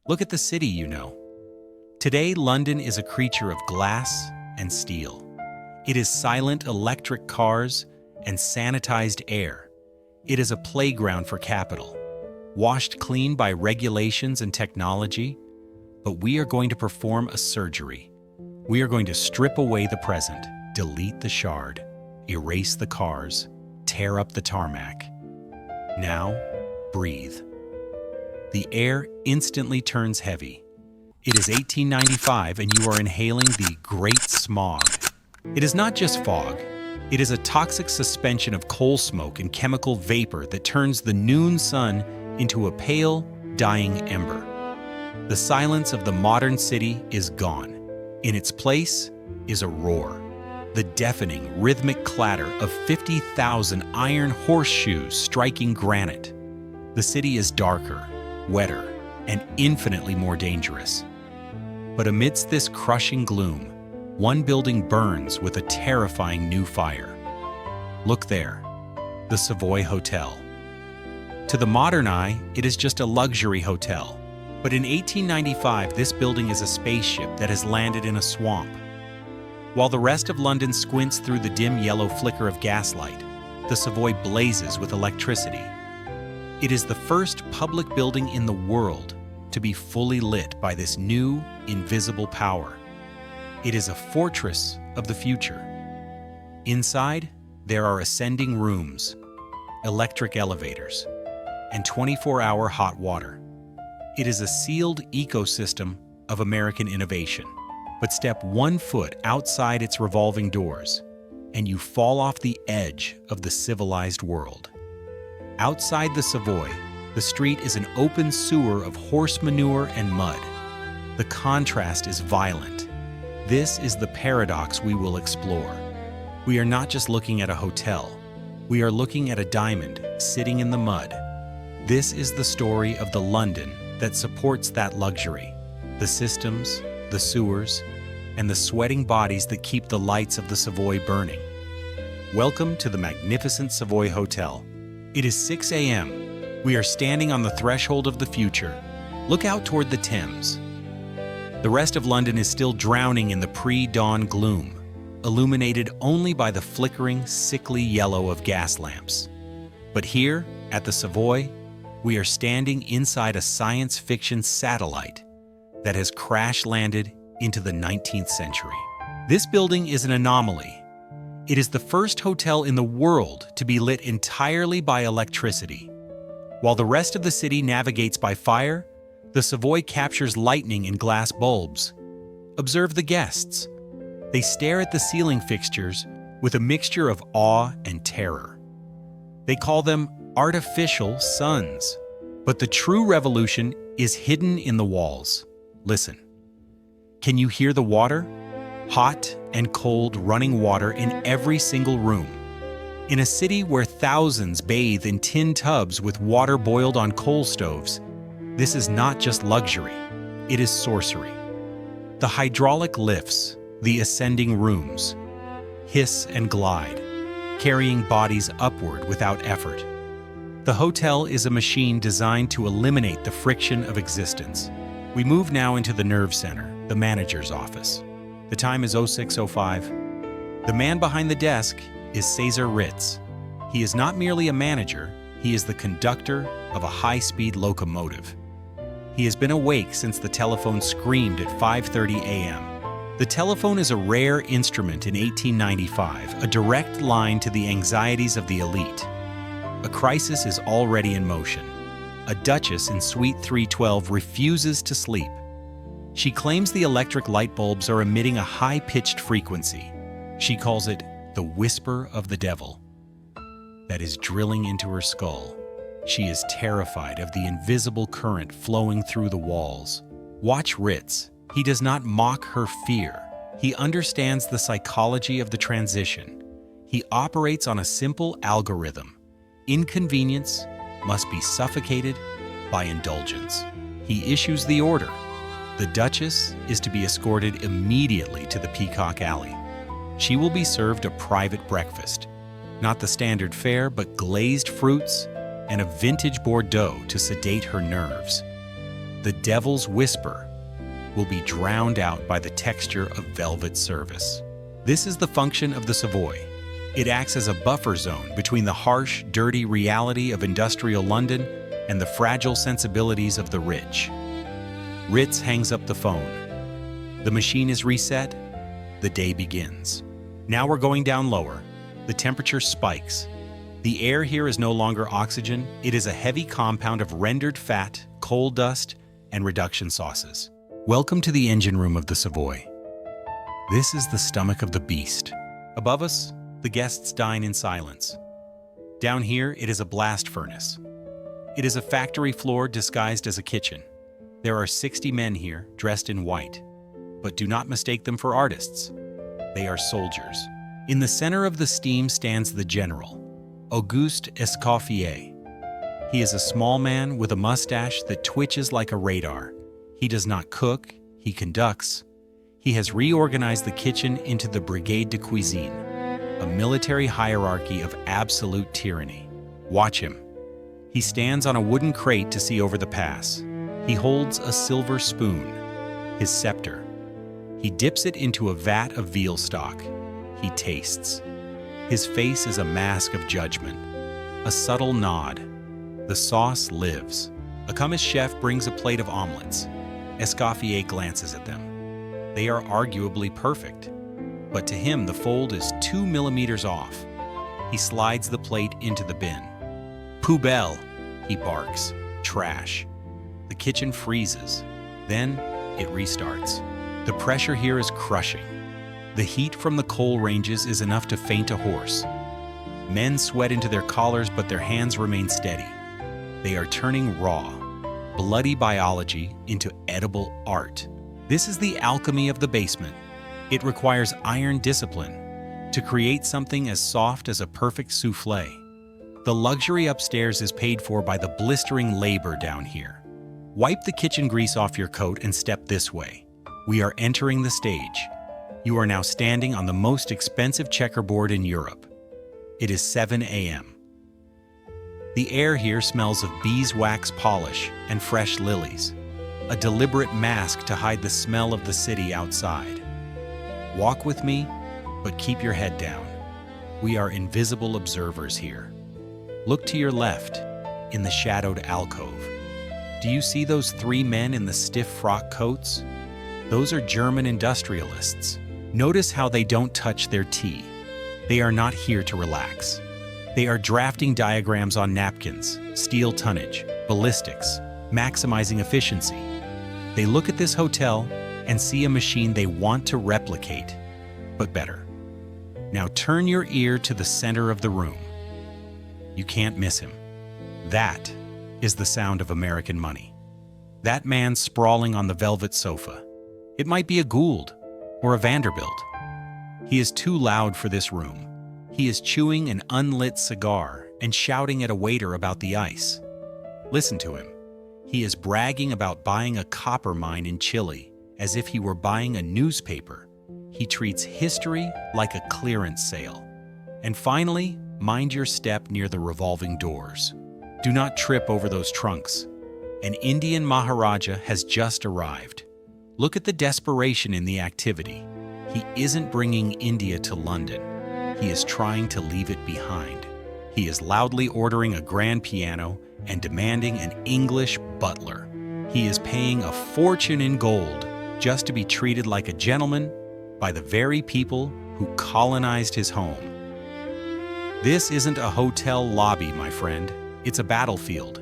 Look at the city you know. Today, London is a creature of glass and steel. It is silent electric cars and sanitized air. It is a playground for capital, washed clean by regulations and technology. But we are going to perform a surgery. We are going to strip away the present, delete the shard, erase the cars, tear up the tarmac. Now, breathe. The air instantly turns heavy. It is 1895 and you are inhaling the Great Smog. It is not just fog. It is a toxic suspension of coal smoke and chemical vapor that turns the noon sun into a pale, dying ember. The silence of the modern city is gone. In its place is a roar, the deafening, rhythmic clatter of 50,000 iron horseshoes striking granite. The city is darker, wetter, and infinitely more dangerous. But amidst this crushing gloom, one building burns with a terrifying new fire. Look there, the Savoy Hotel. To the modern eye, it is just a luxury hotel. But in 1895, this building is a spaceship that has landed in a swamp. While the rest of London squints through the dim yellow flicker of gaslight, the Savoy blazes with electricity. It is the first public building in the world to be fully lit by this new, invisible power. It is a fortress of the future. Inside, there are ascending rooms, electric elevators, and 24-hour hot water. It is a sealed ecosystem of American innovation. But step 1 foot outside its revolving doors, and you fall off the edge of the civilized world. Outside the Savoy, the street is an open sewer of horse manure and mud. The contrast is violent. This is the paradox we will explore. We are not just looking at a hotel. We are looking at a diamond sitting in the mud. This is the story of the London that supports that luxury, the systems, the sewers, and the sweating bodies that keep the lights of the Savoy burning. Welcome to the magnificent Savoy Hotel. It is 6 a.m. We are standing on the threshold of the future. Look out toward the Thames. The rest of London is still drowning in the pre-dawn gloom, illuminated only by the flickering, sickly yellow of gas lamps. But here, at the Savoy, we are standing inside a science fiction satellite that has crash-landed into the 19th century. This building is an anomaly. It is the first hotel in the world to be lit entirely by electricity. While the rest of the city navigates by fire, the Savoy captures lightning in glass bulbs. Observe the guests. They stare at the ceiling fixtures with a mixture of awe and terror. They call them artificial suns. But the true revolution is hidden in the walls. Listen. Can you hear the water? Hot and cold running water in every single room. In a city where thousands bathe in tin tubs with water boiled on coal stoves, this is not just luxury, it is sorcery. The hydraulic lifts, the ascending rooms, hiss and glide, carrying bodies upward without effort. The hotel is a machine designed to eliminate the friction of existence. We move now into the nerve center, the manager's office. The time is 06:05. The man behind the desk is César Ritz. He is not merely a manager, he is the conductor of a high-speed locomotive. He has been awake since the telephone screamed at 5:30 a.m. The telephone is a rare instrument in 1895, a direct line to the anxieties of the elite. A crisis is already in motion. A duchess in Suite 312 refuses to sleep. She claims the electric light bulbs are emitting a high-pitched frequency. She calls it the whisper of the devil that is drilling into her skull. She is terrified of the invisible current flowing through the walls. Watch Ritz. He does not mock her fear. He understands the psychology of the transition. He operates on a simple algorithm. Inconvenience must be suffocated by indulgence. He issues the order. The Duchess is to be escorted immediately to the Peacock Alley. She will be served a private breakfast. Not the standard fare, but glazed fruits and a vintage Bordeaux to sedate her nerves. The devil's whisper will be drowned out by the texture of velvet service. This is the function of the Savoy. It acts as a buffer zone between the harsh, dirty reality of industrial London and the fragile sensibilities of the rich. Ritz hangs up the phone. The machine is reset. The day begins. Now we're going down lower. The temperature spikes. The air here is no longer oxygen. It is a heavy compound of rendered fat, coal dust, and reduction sauces. Welcome to the engine room of the Savoy. This is the stomach of the beast. Above us, the guests dine in silence. Down here, it is a blast furnace. It is a factory floor disguised as a kitchen. There are 60 men here, dressed in white. But do not mistake them for artists. They are soldiers. In the center of the steam stands the general, Auguste Escoffier. He is a small man with a mustache that twitches like a radar. He does not cook, he conducts. He has reorganized the kitchen into the Brigade de Cuisine, a military hierarchy of absolute tyranny. Watch him. He stands on a wooden crate to see over the pass. He holds a silver spoon, his scepter. He dips it into a vat of veal stock. He tastes. His face is a mask of judgment, a subtle nod. The sauce lives. A commis chef brings a plate of omelets. Escoffier glances at them. They are arguably perfect, but to him the fold is 2 millimeters off. He slides the plate into the bin. Poubelle, he barks. Trash. The kitchen freezes. Then it restarts. The pressure here is crushing. The heat from the coal ranges is enough to faint a horse. Men sweat into their collars, but their hands remain steady. They are turning raw, bloody biology into edible art. This is the alchemy of the basement. It requires iron discipline to create something as soft as a perfect soufflé. The luxury upstairs is paid for by the blistering labor down here. Wipe the kitchen grease off your coat and step this way. We are entering the stage. You are now standing on the most expensive checkerboard in Europe. It is 7 a.m. The air here smells of beeswax polish and fresh lilies, a deliberate mask to hide the smell of the city outside. Walk with me, but keep your head down. We are invisible observers here. Look to your left, in the shadowed alcove. Do you see those 3 men in the stiff frock coats? Those are German industrialists. Notice how they don't touch their tea. They are not here to relax. They are drafting diagrams on napkins, steel tonnage, ballistics, maximizing efficiency. They look at this hotel and see a machine they want to replicate, but better. Now turn your ear to the center of the room. You can't miss him. That is the sound of American money. That man sprawling on the velvet sofa. It might be a Gould or a Vanderbilt. He is too loud for this room. He is chewing an unlit cigar and shouting at a waiter about the ice. Listen to him. He is bragging about buying a copper mine in Chile as if he were buying a newspaper. He treats history like a clearance sale. And finally, mind your step near the revolving doors. Do not trip over those trunks. An Indian Maharaja has just arrived. Look at the desperation in the activity. He isn't bringing India to London. He is trying to leave it behind. He is loudly ordering a grand piano and demanding an English butler. He is paying a fortune in gold just to be treated like a gentleman by the very people who colonized his home. This isn't a hotel lobby, my friend. It's a battlefield.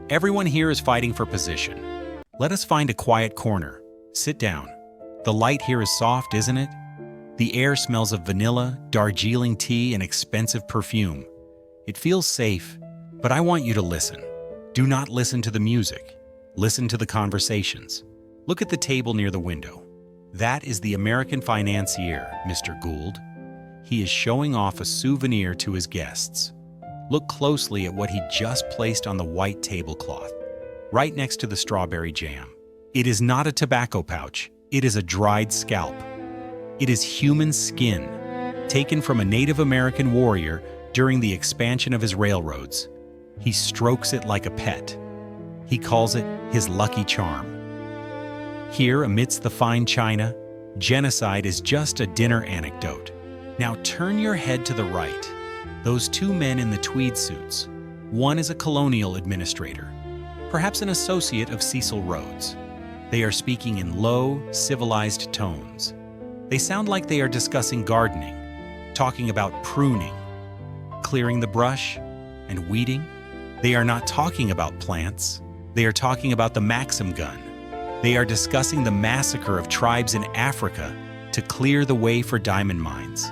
Everyone here is fighting for position. Let us find a quiet corner. Sit down. The light here is soft, isn't it? The air smells of vanilla, Darjeeling tea, and expensive perfume. It feels safe, but I want you to listen. Do not listen to the music. Listen to the conversations. Look at the table near the window. That is the American financier, Mr. Gould. He is showing off a souvenir to his guests. Look closely at what he just placed on the white tablecloth, right next to the strawberry jam. It is not a tobacco pouch. It is a dried scalp. It is human skin, taken from a Native American warrior during the expansion of his railroads. He strokes it like a pet. He calls it his lucky charm. Here, amidst the fine china, genocide is just a dinner anecdote. Now turn your head to the right. Those two men in the tweed suits. One is a colonial administrator, perhaps an associate of Cecil Rhodes. They are speaking in low, civilized tones. They sound like they are discussing gardening, talking about pruning, clearing the brush, and weeding. They are not talking about plants. They are talking about the Maxim gun. They are discussing the massacre of tribes in Africa to clear the way for diamond mines.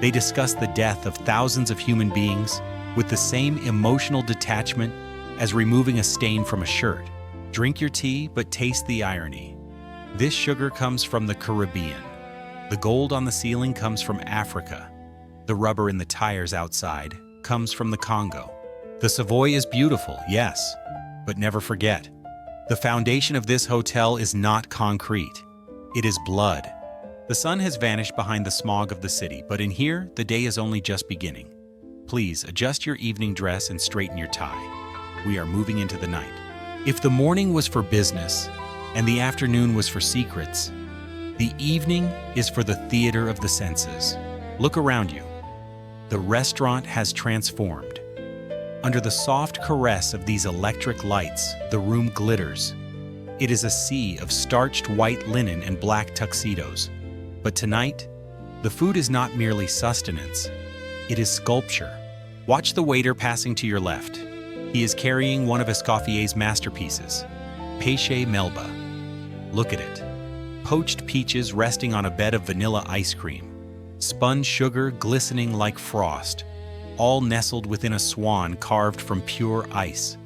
They discuss the death of thousands of human beings with the same emotional detachment as removing a stain from a shirt. Drink your tea, but taste the irony. This sugar comes from the Caribbean. The gold on the ceiling comes from Africa. The rubber in the tires outside comes from the Congo. The Savoy is beautiful, yes, but never forget, the foundation of this hotel is not concrete. It is blood. The sun has vanished behind the smog of the city, but in here, the day is only just beginning. Please adjust your evening dress and straighten your tie. We are moving into the night. If the morning was for business and the afternoon was for secrets, the evening is for the theater of the senses. Look around you. The restaurant has transformed. Under the soft caress of these electric lights, the room glitters. It is a sea of starched white linen and black tuxedos. But tonight, the food is not merely sustenance. It is sculpture. Watch the waiter passing to your left. He is carrying one of Escoffier's masterpieces, Pêche Melba. Look at it. Poached peaches resting on a bed of vanilla ice cream. Spun sugar glistening like frost, all nestled within a swan carved from pure ice.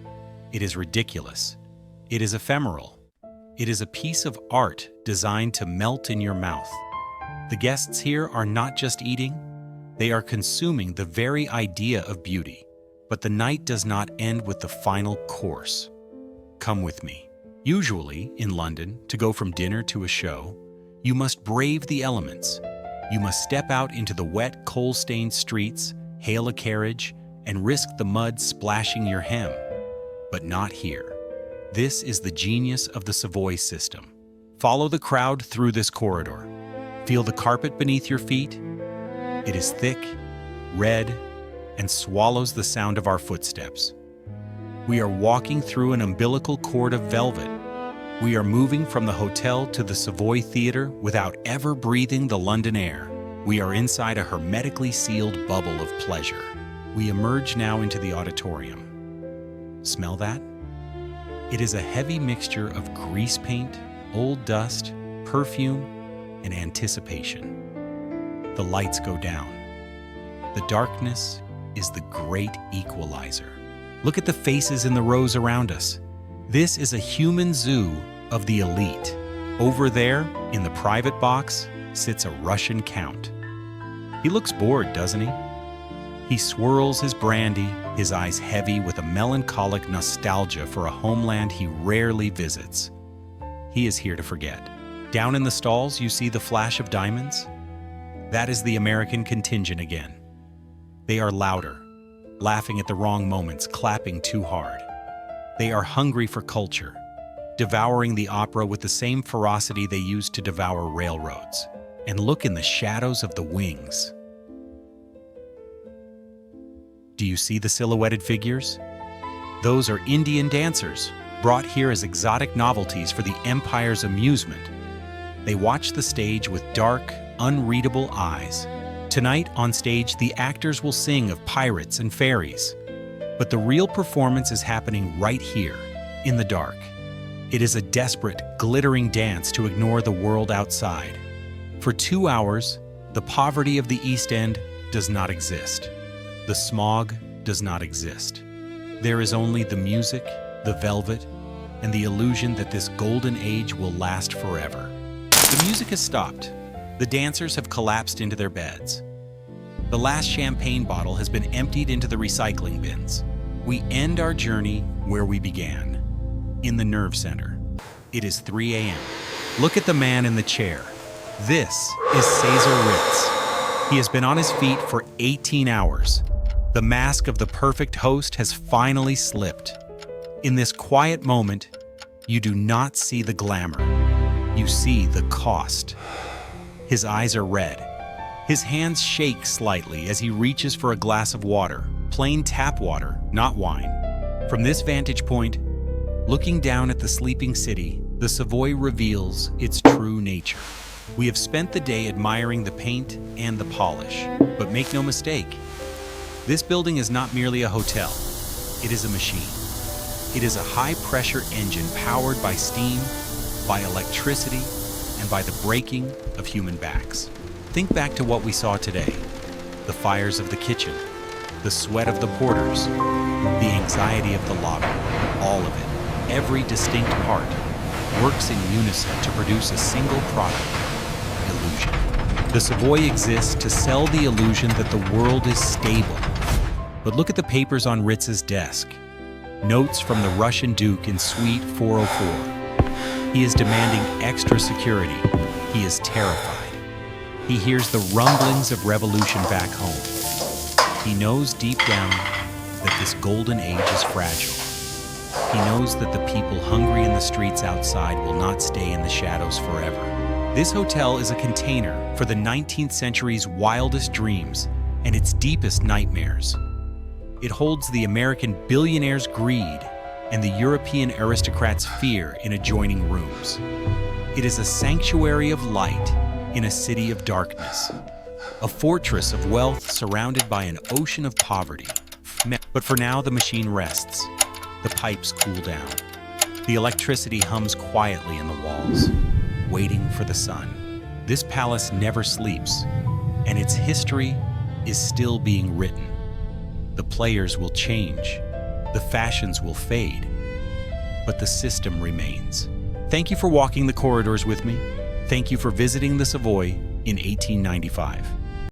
It is ridiculous. It is ephemeral. It is a piece of art designed to melt in your mouth. The guests here are not just eating, they are consuming the very idea of beauty. But the night does not end with the final course. Come with me. Usually, in London, to go from dinner to a show, you must brave the elements. You must step out into the wet, coal-stained streets, hail a carriage, and risk the mud splashing your hem. But not here. This is the genius of the Savoy system. Follow the crowd through this corridor. Feel the carpet beneath your feet. It is thick, red, and swallows the sound of our footsteps. We are walking through an umbilical cord of velvet. We are moving from the hotel to the Savoy Theatre without ever breathing the London air. We are inside a hermetically sealed bubble of pleasure. We emerge now into the auditorium. Smell that? It is a heavy mixture of grease paint, old dust, perfume, and anticipation. The lights go down. The darkness is the great equalizer. Look at the faces in the rows around us. This is a human zoo of the elite. Over there, in the private box, sits a Russian count. He looks bored, doesn't he? He swirls his brandy, his eyes heavy with a melancholic nostalgia for a homeland he rarely visits. He is here to forget. Down in the stalls, you see the flash of diamonds? That is the American contingent again. They are louder, laughing at the wrong moments, clapping too hard. They are hungry for culture, devouring the opera with the same ferocity they used to devour railroads. And look in the shadows of the wings. Do you see the silhouetted figures? Those are Indian dancers, brought here as exotic novelties for the empire's amusement. They watch the stage with dark, unreadable eyes. Tonight, on stage, the actors will sing of pirates and fairies. But the real performance is happening right here, in the dark. It is a desperate, glittering dance to ignore the world outside. For 2 hours, the poverty of the East End does not exist. The smog does not exist. There is only the music, the velvet, and the illusion that this golden age will last forever. The music has stopped. The dancers have collapsed into their beds. The last champagne bottle has been emptied into the recycling bins. We end our journey where we began, in the nerve center. It is 3 a.m. Look at the man in the chair. This is César Ritz. He has been on his feet for 18 hours. The mask of the perfect host has finally slipped. In this quiet moment, you do not see the glamour. You see the cost. His eyes are red. His hands shake slightly as he reaches for a glass of water, plain tap water, not wine. From this vantage point, looking down at the sleeping city, the Savoy reveals its true nature. We have spent the day admiring the paint and the polish, but make no mistake, this building is not merely a hotel. It is a machine. It is a high-pressure engine powered by steam, by electricity, and by the breaking of human backs. Think back to what we saw today. The fires of the kitchen, the sweat of the porters, the anxiety of the lobby, all of it, every distinct part, works in unison to produce a single product, illusion. The Savoy exists to sell the illusion that the world is stable. But look at the papers on Ritz's desk. Notes from the Russian Duke in Suite 404. He is demanding extra security. He is terrified. He hears the rumblings of revolution back home. He knows deep down that this golden age is fragile. He knows that the people hungry in the streets outside will not stay in the shadows forever. This hotel is a container for the 19th century's wildest dreams and its deepest nightmares. It holds the American billionaire's greed and the European aristocrat's fear in adjoining rooms. It is a sanctuary of light in a city of darkness, a fortress of wealth surrounded by an ocean of poverty. But for now, the machine rests. The pipes cool down. The electricity hums quietly in the walls, waiting for the sun. This palace never sleeps, and its history is still being written. The players will change, the fashions will fade, but the system remains. Thank you for walking the corridors with me. Thank you for visiting the Savoy in 1895.